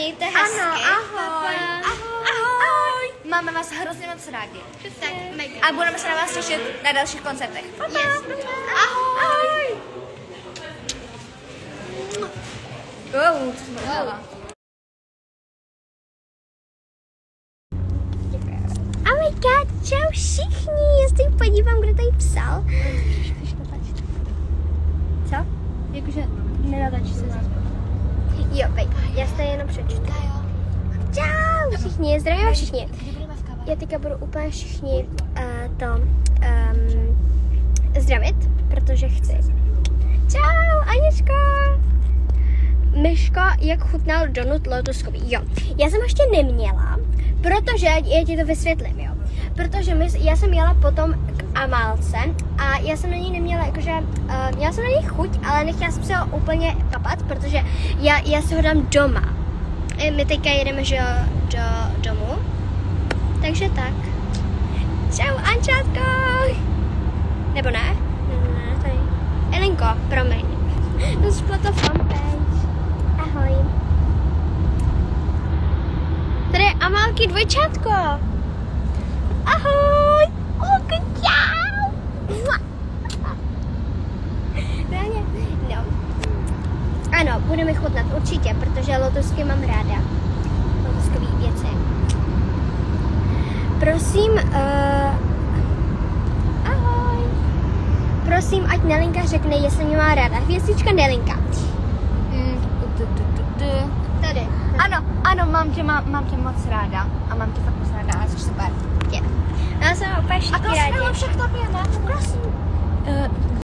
mějte hezky. Ano, ahoj. Ahoj. Máme vás hrozně moc rádi. Tak, mega. A budeme se na vás těšit na dalších koncertech. Yes. Ahoj. Co jsme udělala? Oh my god, čau všichni, já se podívám, kdo tady psal. Co? Jakože nenatačí se zase. Jo, já se jenom přečtu. Čau všichni, zdravím všichni. Já teďka budu úplně všichni zdravit, protože chci. Čau, Aničko. Myško, jak chutnal donut lotuskový. Jo, já jsem ještě neměla, protože, já ti to vysvětlím, jo. Protože já jsem jela potom k Amálce a já jsem na ní neměla, jakože, měla jsem na ní chuť, ale nechtěla jsem se ho úplně kapat, protože já si ho dám doma. My teďka jedeme, že domů, takže tak. Čau, Ančátko! Nebo ne? Ne, tady. Elinko, promiň. To spletla fanpage. Ahoj. Tady je Amálky dvojčátko. Ahoj. Holky, čau. No. Ano, budeme chutnat určitě, protože lotusky mám ráda. Lotuskový věci. Prosím, ahoj. Prosím, ať Nelinka řekne, jestli mě má ráda. Hvězdička Nelinka. Tady. Ano, mám tě moc ráda. A mám tě fakt moc ráda, jsi super. Já jsem úplně všichni rádi. A to všechno tobě, ne? Prosím.